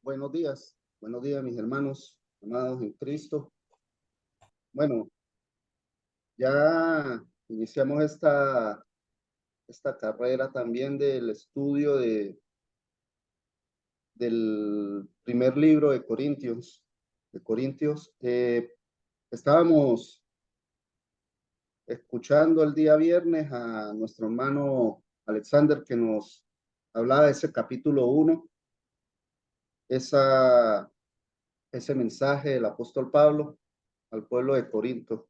Buenos días mis hermanos, amados en Cristo. Bueno, ya iniciamos esta carrera también del estudio del primer libro de Corintios. Estábamos escuchando el día viernes a nuestro hermano Alexander que nos hablaba de ese capítulo 1, ese mensaje del apóstol Pablo al pueblo de Corinto.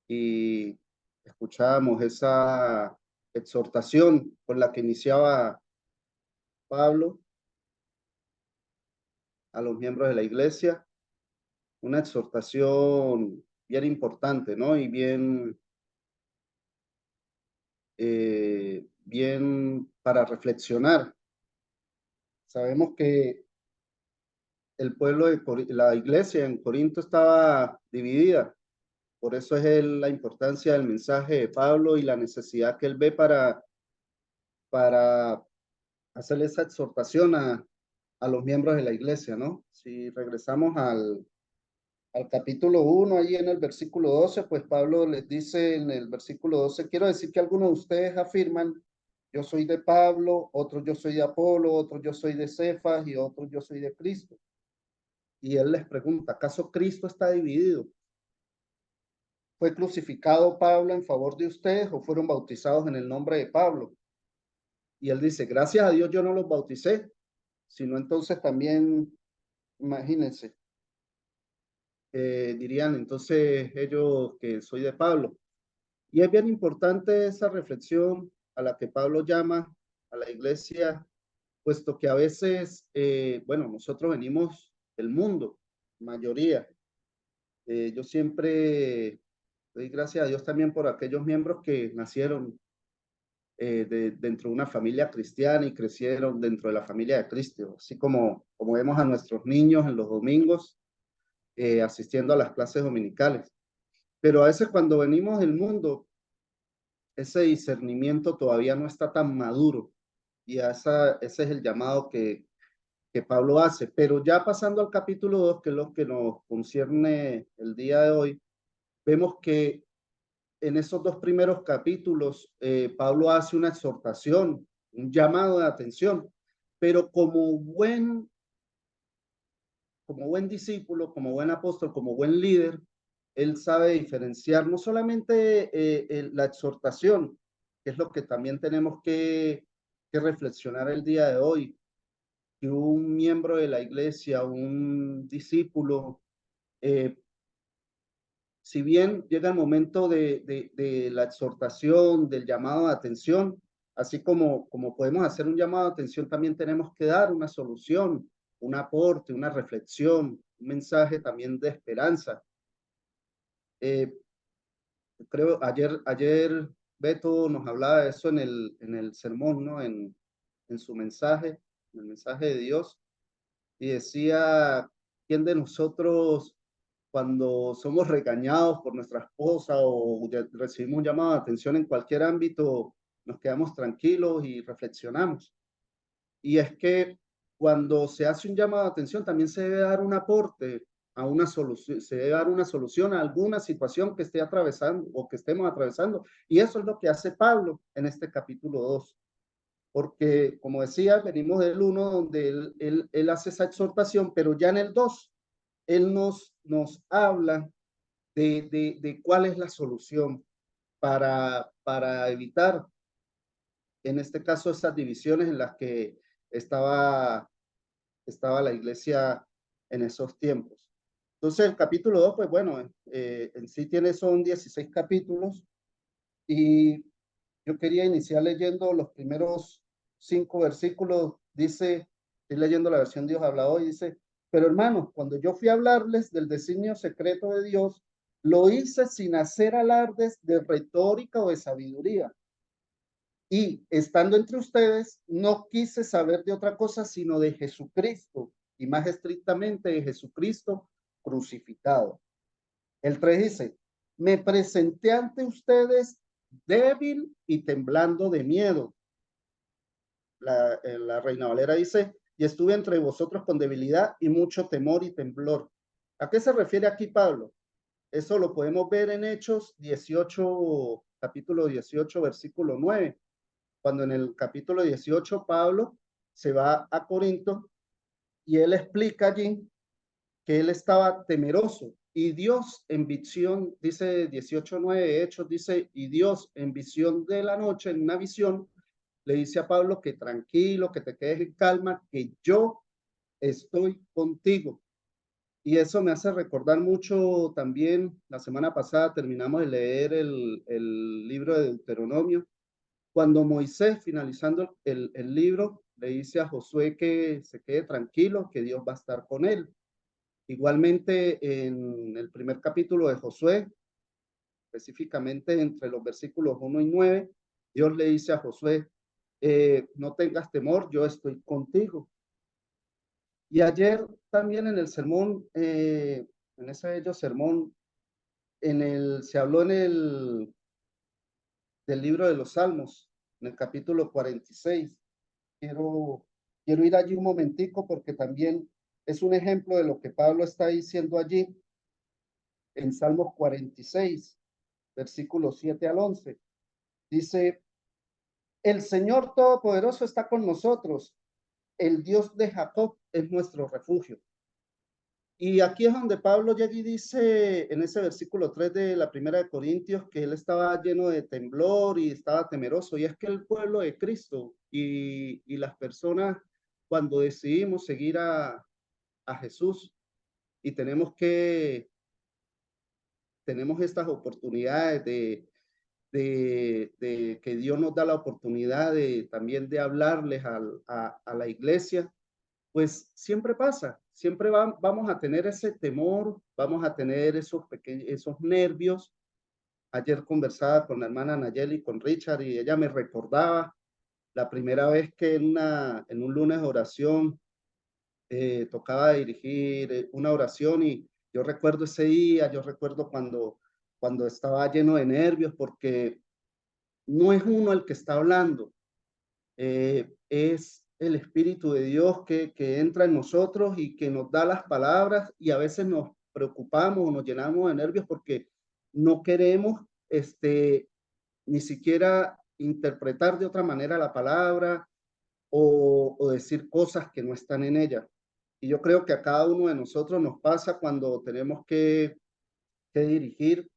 Y escuchábamos esa exhortación con la que iniciaba Pablo a los miembros de la iglesia, una exhortación bien importante, ¿no? Y bien para reflexionar. Sabemos que el pueblo la iglesia en Corinto estaba dividida. Por eso es la importancia del mensaje de Pablo y la necesidad que él ve para hacerle esa exhortación a los miembros de la iglesia, ¿no? Si regresamos al capítulo 1, allí en el versículo 12, pues Pablo les dice en el versículo 12, quiero decir que algunos de ustedes afirman, yo soy de Pablo, otros yo soy de Apolo, otros yo soy de Cefas y otros yo soy de Cristo. Y él les pregunta, ¿acaso Cristo está dividido? ¿Fue crucificado Pablo en favor de ustedes o fueron bautizados en el nombre de Pablo? Y él dice, gracias a Dios yo no los bauticé, sino entonces también, imagínense, dirían entonces ellos que soy de Pablo. Y es bien importante esa reflexión a la que Pablo llama a la iglesia, puesto que a veces, bueno, nosotros venimos del mundo, mayoría. Yo siempre doy gracias a Dios también por aquellos miembros que nacieron dentro de una familia cristiana y crecieron dentro de la familia de Cristo, así como vemos a nuestros niños en los domingos asistiendo a las clases dominicales. Pero a veces cuando venimos del mundo, ese discernimiento todavía no está tan maduro y ese es el llamado que Pablo hace. Pero ya pasando al capítulo 2, que es lo que nos concierne el día de hoy, vemos que en esos dos primeros capítulos Pablo hace una exhortación, un llamado de atención, pero como buen discípulo, como buen apóstol, como buen líder, él sabe diferenciar no solamente la exhortación, que es lo que también tenemos que reflexionar el día de hoy, que un miembro de la iglesia, un discípulo, eh, si bien llega el momento de la exhortación, del llamado de atención, así como podemos hacer un llamado de atención, también tenemos que dar una solución, un aporte, una reflexión, un mensaje también de esperanza. Eh, Creo, ayer Beto nos hablaba de eso en el sermón, ¿no? En su mensaje, en el mensaje de Dios, y decía, ¿quién de nosotros cuando somos regañados por nuestra esposa o recibimos un llamado de atención en cualquier ámbito, nos quedamos tranquilos y reflexionamos? Y es que cuando se hace un llamado de atención, también se debe dar un aporte a una solución, se debe dar una solución a alguna situación que esté atravesando o que estemos atravesando. Y eso es lo que hace Pablo en este capítulo 2. Porque, como decía, venimos del 1 donde él hace esa exhortación, pero ya en el 2, él nos habla de cuál es la solución para evitar, en este caso, esas divisiones en las que estaba la iglesia en esos tiempos. Entonces, el capítulo 2, pues bueno, en sí son 16 capítulos y yo quería iniciar leyendo los primeros 5 versículos. Dice, estoy leyendo la versión Dios habla hoy, dice, pero hermanos, cuando yo fui a hablarles del designio secreto de Dios, lo hice sin hacer alardes de retórica o de sabiduría. Y estando entre ustedes, no quise saber de otra cosa sino de Jesucristo, y más estrictamente de Jesucristo crucificado. El 3 dice, me presenté ante ustedes débil y temblando de miedo. La Reina Valera dice, y estuve entre vosotros con debilidad y mucho temor y temblor. ¿A qué se refiere aquí Pablo? Eso lo podemos ver en Hechos 18, capítulo 18, versículo 9, cuando en el capítulo 18 Pablo se va a Corinto y él explica allí que él estaba temeroso y Dios en visión, dice 18:9 Hechos, dice, y Dios en visión de la noche, en una visión, le dice a Pablo que tranquilo, que te quedes en calma, que yo estoy contigo. Y eso me hace recordar mucho también, la semana pasada terminamos de leer el libro de Deuteronomio, cuando Moisés, finalizando el libro, le dice a Josué que se quede tranquilo, que Dios va a estar con él. Igualmente en el primer capítulo de Josué, específicamente entre los versículos 1 y 9, Dios le dice a Josué, no tengas temor, yo estoy contigo. Y ayer también en el sermón, en ese bello sermón, se habló del libro de los Salmos, en el capítulo 46. Quiero, quiero ir allí un momentico porque también es un ejemplo de lo que Pablo está diciendo allí en Salmos 46, versículos 7 al 11. Dice, el Señor Todopoderoso está con nosotros, el Dios de Jacob es nuestro refugio. Y aquí es donde Pablo ya allí dice en ese versículo 3 de la primera de Corintios que él estaba lleno de temblor y estaba temeroso. Y es que el pueblo de Cristo y las personas cuando decidimos seguir a Jesús y tenemos estas oportunidades de que Dios nos da la oportunidad de también de hablarles a la iglesia, pues siempre pasa, siempre vamos a tener ese temor, vamos a tener esos nervios. Ayer conversaba con la hermana Nayeli, con Richard, y ella me recordaba la primera vez que en un lunes de oración tocaba dirigir una oración y yo recuerdo ese día, yo recuerdo cuando estaba lleno de nervios porque no es uno el que está hablando, es el Espíritu de Dios que entra en nosotros y que nos da las palabras y a veces nos preocupamos o nos llenamos de nervios porque no queremos ni siquiera interpretar de otra manera la palabra o decir cosas que no están en ella. Y yo creo que a cada uno de nosotros nos pasa cuando tenemos que dirigir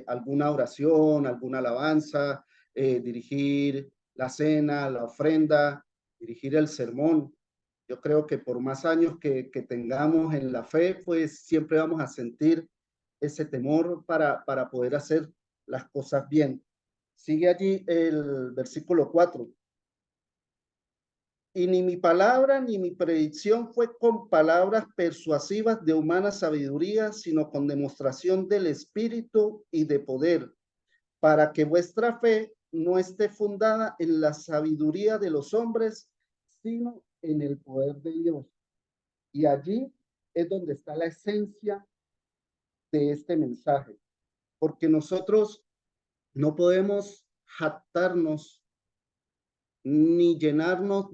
alguna oración, alguna alabanza, dirigir la cena, la ofrenda, dirigir el sermón. Yo creo que por más años que tengamos en la fe, pues siempre vamos a sentir ese temor para poder hacer las cosas bien. Sigue allí el versículo 4. Y ni mi palabra ni mi predicción fue con palabras persuasivas de humana sabiduría, sino con demostración del Espíritu y de poder, para que vuestra fe no esté fundada en la sabiduría de los hombres, sino en el poder de Dios. Y allí es donde está la esencia de este mensaje, porque nosotros no podemos jactarnos ni llenarnos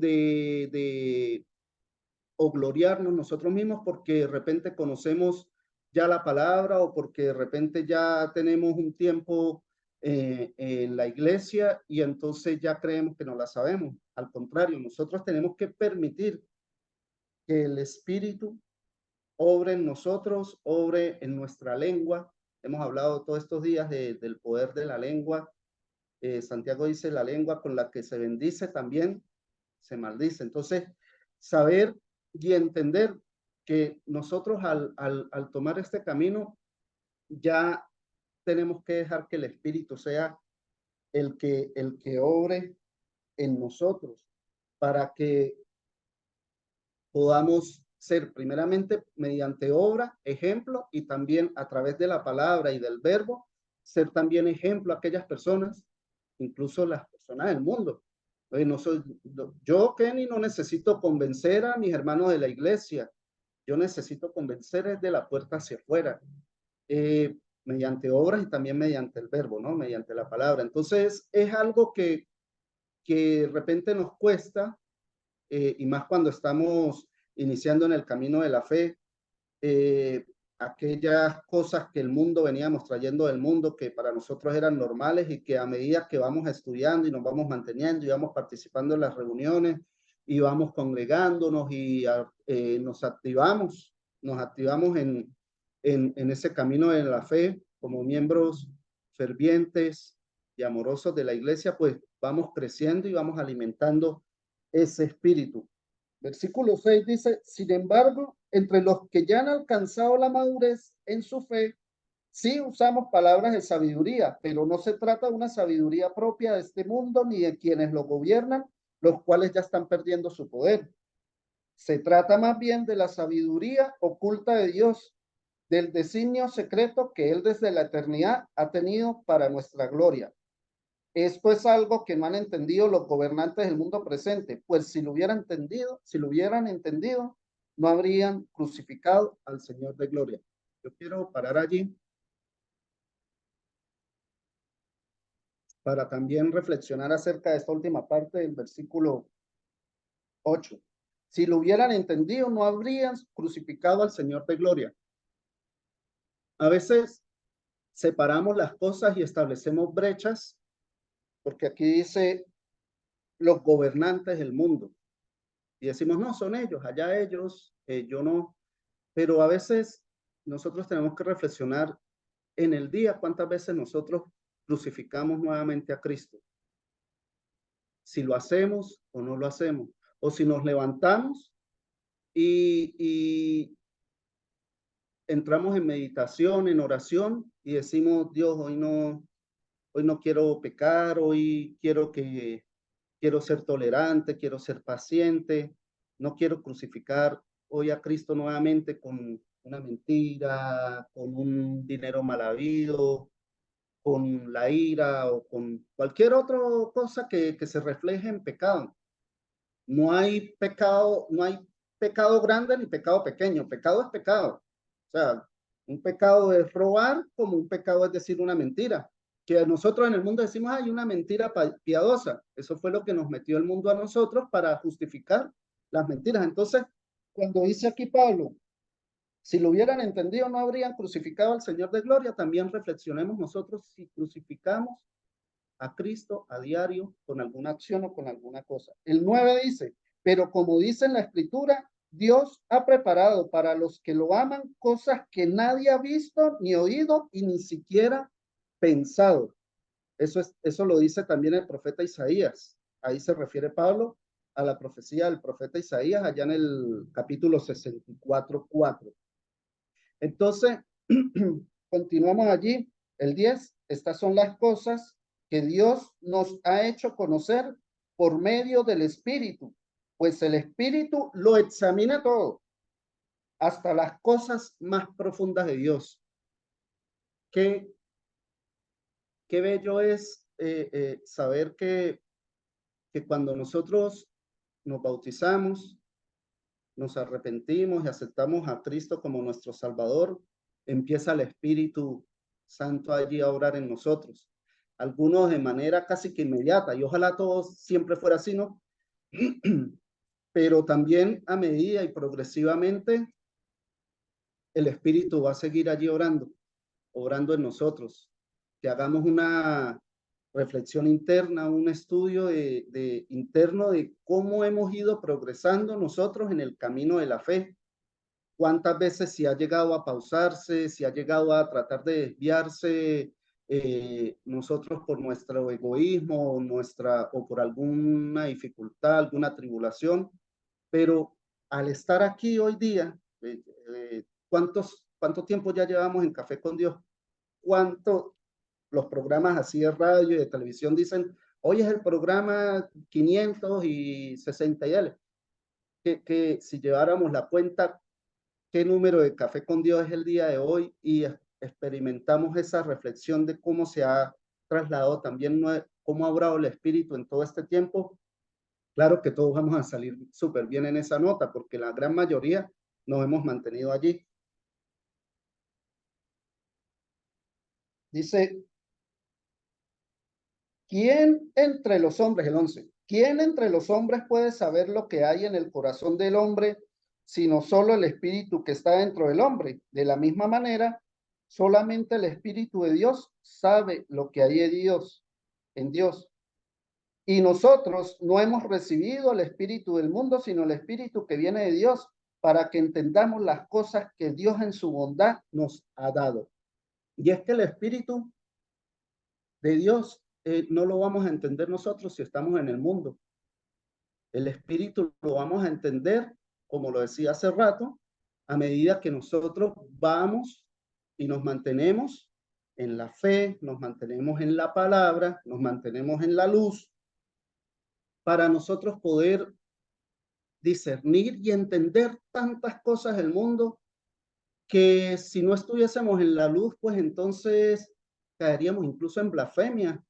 o gloriarnos nosotros mismos porque de repente conocemos ya la palabra o porque de repente ya tenemos un tiempo en la iglesia y entonces ya creemos que no la sabemos. Al contrario, nosotros tenemos que permitir que el Espíritu obre en nosotros, obre en nuestra lengua. Hemos hablado todos estos días del poder de la lengua. Santiago dice, la lengua con la que se bendice también se maldice. Entonces, saber y entender que nosotros al tomar este camino ya tenemos que dejar que el Espíritu sea el que obre en nosotros para que podamos ser primeramente mediante obra, ejemplo, y también a través de la palabra y del verbo, ser también ejemplo a aquellas personas, incluso las personas del mundo. No soy, yo, Kenny, no necesito convencer a mis hermanos de la iglesia, yo necesito convencer de la puerta hacia afuera, mediante obras y también mediante el verbo, ¿no? Mediante la palabra. Entonces, es algo que de repente nos cuesta, y más cuando estamos iniciando en el camino de la fe, eh, aquellas cosas que el mundo veníamos trayendo del mundo, que para nosotros eran normales y que a medida que vamos estudiando y nos vamos manteniendo y vamos participando en las reuniones y vamos congregándonos y nos activamos en ese camino de la fe como miembros fervientes y amorosos de la iglesia, pues vamos creciendo y vamos alimentando ese espíritu. Versículo 6 dice, sin embargo, entre los que ya han alcanzado la madurez en su fe, sí usamos palabras de sabiduría, pero no se trata de una sabiduría propia de este mundo ni de quienes lo gobiernan, los cuales ya están perdiendo su poder. Se trata más bien de la sabiduría oculta de Dios, del designio secreto que Él desde la eternidad ha tenido para nuestra gloria. Esto es algo que no han entendido los gobernantes del mundo presente, pues si lo hubieran entendido, no habrían crucificado al Señor de gloria. Yo quiero parar allí para también reflexionar acerca de esta última parte del versículo 8. Si lo hubieran entendido, no habrían crucificado al Señor de gloria. A veces separamos las cosas y establecemos brechas, porque aquí dice los gobernantes del mundo. Y decimos, no, son ellos, allá ellos, yo no. Pero a veces nosotros tenemos que reflexionar en el día cuántas veces nosotros crucificamos nuevamente a Cristo. Si lo hacemos o no lo hacemos. O si nos levantamos y entramos en meditación, en oración y decimos, Dios, hoy no quiero pecar, hoy quiero ser tolerante, quiero ser paciente, no quiero crucificar hoy a Cristo nuevamente con una mentira, con un dinero mal habido, con la ira o con cualquier otra cosa que se refleje en pecado. No hay pecado grande ni pecado pequeño, pecado es pecado. O sea, un pecado es robar como un pecado es decir una mentira. Que nosotros en el mundo decimos, hay una mentira piadosa. Eso fue lo que nos metió el mundo a nosotros para justificar las mentiras. Entonces, cuando dice aquí Pablo, si lo hubieran entendido, no habrían crucificado al Señor de gloria. También reflexionemos nosotros si crucificamos a Cristo a diario con alguna acción o con alguna cosa. El 9 dice, pero como dice en la escritura, Dios ha preparado para los que lo aman cosas que nadie ha visto ni oído y ni siquiera pensado. Eso lo dice también el profeta Isaías. Ahí se refiere Pablo a la profecía del profeta Isaías allá en el capítulo 64:4. Entonces, continuamos allí. El 10, estas son las cosas que Dios nos ha hecho conocer por medio del Espíritu, pues el Espíritu lo examina todo, hasta las cosas más profundas de Dios. Qué, qué bello es saber que cuando nosotros nos bautizamos, nos arrepentimos y aceptamos a Cristo como nuestro Salvador, empieza el Espíritu Santo allí a orar en nosotros. Algunos de manera casi que inmediata, y ojalá todos siempre fuera así, ¿no? Pero también a medida y progresivamente el Espíritu va a seguir allí orando en nosotros. Que hagamos una reflexión interna, un estudio interno de cómo hemos ido progresando nosotros en el camino de la fe. Cuántas veces si ha llegado a pausarse, si ha llegado a tratar de desviarse nosotros por nuestro egoísmo o por alguna dificultad, alguna tribulación, pero al estar aquí hoy día, ¿cuánto tiempo ya llevamos en Café con Dios? ¿Cuánto los programas así de radio y de televisión dicen, hoy es el programa 560 y L, que si lleváramos la cuenta, qué número de Café con Dios es el día de hoy y experimentamos esa reflexión de cómo se ha trasladado también, cómo ha obrado el Espíritu en todo este tiempo, claro que todos vamos a salir súper bien en esa nota, porque la gran mayoría nos hemos mantenido allí. Dice, ¿quién entre los hombres, el 11, ¿Quién entre los hombres puede saber lo que hay en el corazón del hombre, sino solo el espíritu que está dentro del hombre? De la misma manera, solamente el espíritu de Dios sabe lo que hay en Dios. Y nosotros no hemos recibido el espíritu del mundo, sino el espíritu que viene de Dios, para que entendamos las cosas que Dios en su bondad nos ha dado. Y es que el espíritu de Dios no lo vamos a entender nosotros si estamos en el mundo. El espíritu lo vamos a entender, como lo decía hace rato, a medida que nosotros vamos y nos mantenemos en la fe, nos mantenemos en la palabra, nos mantenemos en la luz, para nosotros poder discernir y entender tantas cosas del mundo que si no estuviésemos en la luz, pues entonces caeríamos incluso en blasfemia,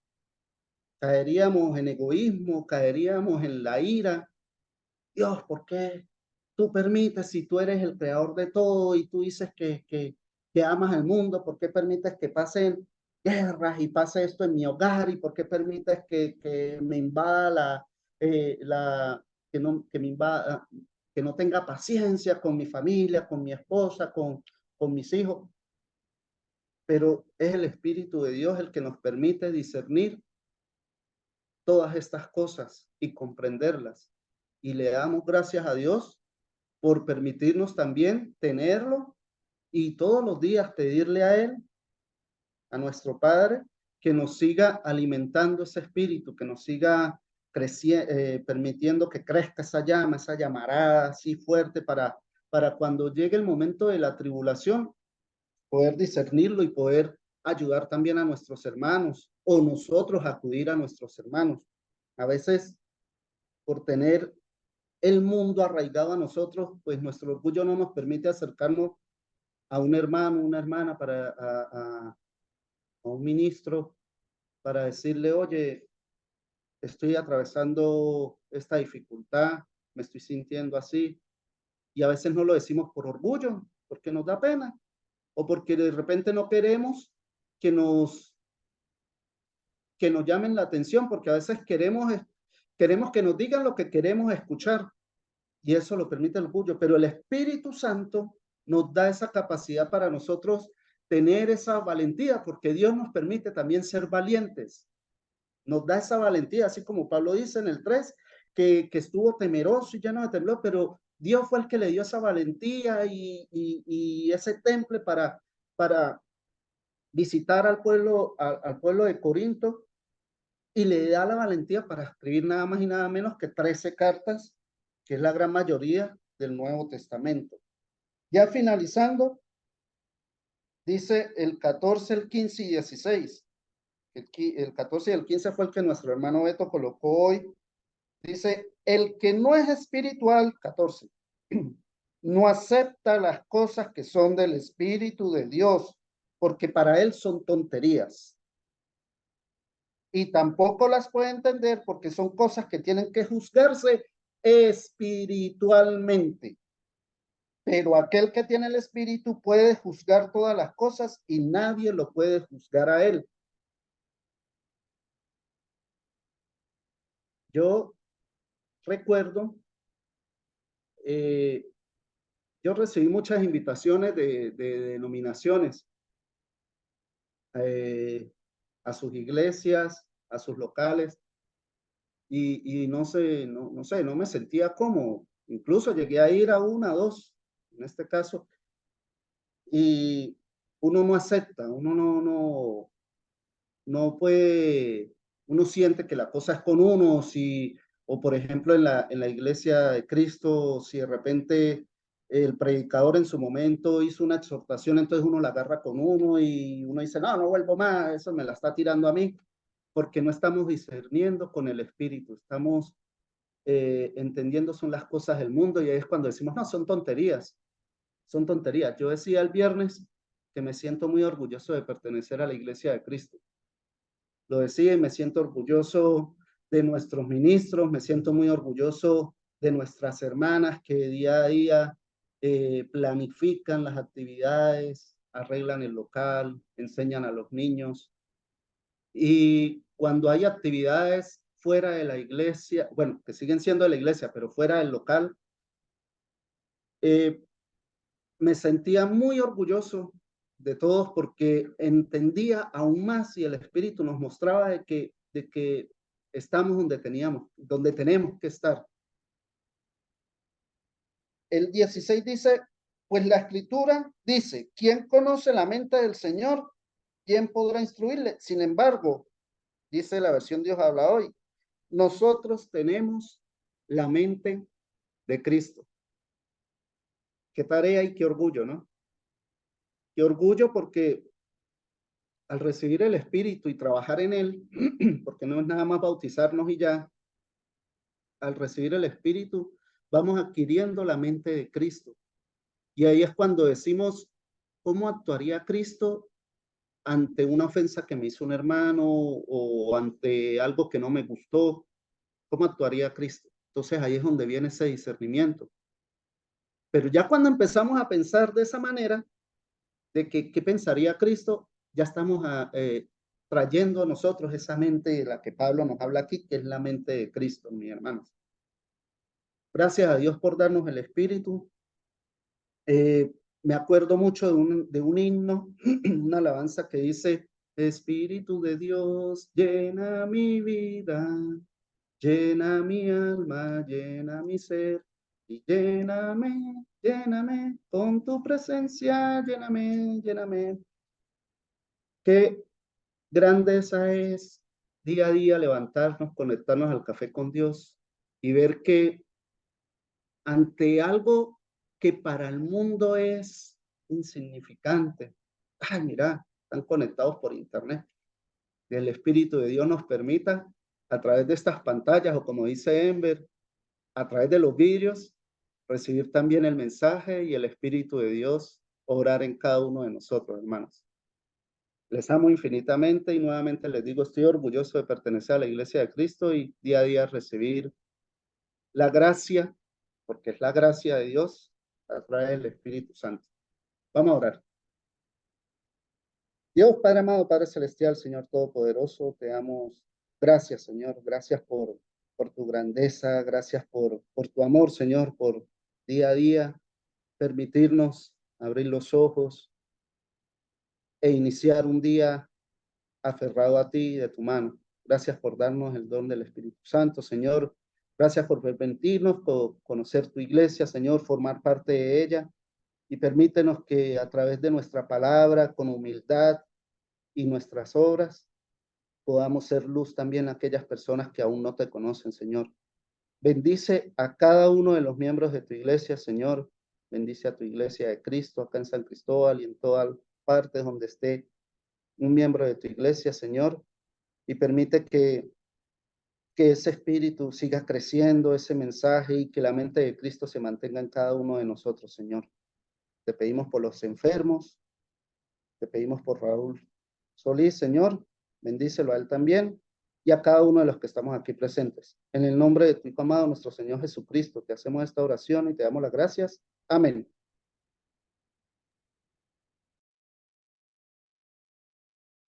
caeríamos en egoísmo, caeríamos en la ira. Dios, ¿por qué tú permites, si tú eres el creador de todo y tú dices que amas el mundo, por qué permites que pasen guerras y pase esto en mi hogar y por qué permites que me invada que me invada, que no tenga paciencia con mi familia, con mi esposa, con mis hijos? Pero es el Espíritu de Dios el que nos permite discernir todas estas cosas y comprenderlas. Y le damos gracias a Dios por permitirnos también tenerlo y todos los días pedirle a Él, a nuestro Padre, que nos siga alimentando ese espíritu, que nos siga creciendo, permitiendo que crezca esa llamarada así fuerte para cuando llegue el momento de la tribulación, poder discernirlo y poder ayudar también a nuestros hermanos o nosotros acudir a nuestros hermanos. A veces, por tener el mundo arraigado a nosotros, pues nuestro orgullo no nos permite acercarnos a un hermano, una hermana, a un ministro, para decirle, oye, estoy atravesando esta dificultad, me estoy sintiendo así, y a veces no lo decimos por orgullo, porque nos da pena, o porque de repente no queremos que que nos llamen la atención, porque a veces queremos que nos digan lo que queremos escuchar, y eso lo permite el orgullo, pero el Espíritu Santo nos da esa capacidad para nosotros tener esa valentía, porque Dios nos permite también ser valientes, nos da esa valentía, así como Pablo dice en el 3, que estuvo temeroso y lleno de temblor, pero Dios fue el que le dio esa valentía y ese temple para visitar al pueblo de Corinto, y le da la valentía para escribir nada más y nada menos que 13 cartas, que es la gran mayoría del Nuevo Testamento. Ya finalizando, dice el 14, el 15 y 16. El 14 y el 15 fue el que nuestro hermano Beto colocó hoy. Dice, el que no es espiritual, 14, no acepta las cosas que son del Espíritu de Dios, porque para él son tonterías. Y tampoco las puede entender porque son cosas que tienen que juzgarse espiritualmente. Pero aquel que tiene el Espíritu puede juzgar todas las cosas y nadie lo puede juzgar a él. Yo recuerdo, eh, yo recibí muchas invitaciones de denominaciones a sus iglesias, a sus locales, y no sé, no sé, no me sentía cómodo. Incluso llegué a ir a una, dos, en este caso, y uno no acepta, uno no puede, uno siente que la cosa es con uno, si, o por ejemplo en la iglesia de Cristo, si de repente el predicador en su momento hizo una exhortación, entonces uno la agarra con uno y uno dice, no, no vuelvo más, eso me la está tirando a mí, porque no estamos discerniendo con el Espíritu, estamos entendiendo son las cosas del mundo y ahí es cuando decimos, no, son tonterías, son tonterías. Yo decía el viernes que me siento muy orgulloso de pertenecer a la iglesia de Cristo. Lo decía y me siento orgulloso de nuestros ministros, me siento muy orgulloso de nuestras hermanas que día a día planifican las actividades, arreglan el local, enseñan a los niños. Y cuando hay actividades fuera de la iglesia, bueno, que siguen siendo de la iglesia, pero fuera del local, me sentía muy orgulloso de todos porque entendía aún más y el Espíritu nos mostraba de que estamos donde tenemos que estar. El 16 dice, pues la Escritura dice, ¿quién conoce la mente del Señor? ¿Quién podrá instruirle? Sin embargo, dice la versión Dios habla hoy, nosotros tenemos la mente de Cristo. Qué tarea y qué orgullo, ¿no? Qué orgullo porque al recibir el Espíritu y trabajar en él, porque no es nada más bautizarnos y ya, al recibir el Espíritu, vamos adquiriendo la mente de Cristo. Y ahí es cuando decimos, ¿cómo actuaría Cristo ante una ofensa que me hizo un hermano o ante algo que no me gustó? ¿Cómo actuaría Cristo? Entonces ahí es donde viene ese discernimiento. Pero ya cuando empezamos a pensar de esa manera, de que qué pensaría Cristo, ya estamos trayendo a nosotros esa mente de la que Pablo nos habla aquí, que es la mente de Cristo, mis hermanos. Gracias a Dios por darnos el Espíritu. Me acuerdo mucho de un himno, una alabanza que dice, Espíritu de Dios, llena mi vida, llena mi alma, llena mi ser, y lléname con tu presencia, lléname. Qué grandeza es día a día levantarnos, conectarnos al café con Dios y ver que ante algo que para el mundo es insignificante, ay, mira, están conectados por internet. El Espíritu de Dios nos permita a través de estas pantallas o como dice Ember, a través de los vidrios, recibir también el mensaje y el Espíritu de Dios obrar en cada uno de nosotros, hermanos. Les amo infinitamente y nuevamente les digo, estoy orgulloso de pertenecer a la Iglesia de Cristo y día a día recibir la gracia, porque es la gracia de Dios a través del Espíritu Santo. Vamos a orar. Dios, Padre amado, Padre celestial, Señor Todopoderoso, te damos gracias, Señor, gracias por tu grandeza, gracias por tu amor, Señor, por día a día permitirnos abrir los ojos e iniciar un día aferrado a ti y de tu mano. Gracias por darnos el don del Espíritu Santo, Señor. Gracias por permitirnos conocer tu iglesia, Señor, formar parte de ella y permítenos que a través de nuestra palabra, con humildad y nuestras obras, podamos ser luz también a aquellas personas que aún no te conocen, Señor. Bendice a cada uno de los miembros de tu iglesia, Señor. Bendice a tu iglesia de Cristo acá en San Cristóbal y en todas partes donde esté un miembro de tu iglesia, Señor, y permite que ese espíritu siga creciendo, ese mensaje y que la mente de Cristo se mantenga en cada uno de nosotros, Señor. Te pedimos por los enfermos, te pedimos por Raúl Solís, Señor, bendícelo a él también y a cada uno de los que estamos aquí presentes. En el nombre de tu Hijo amado, nuestro Señor Jesucristo, te hacemos esta oración y te damos las gracias. Amén.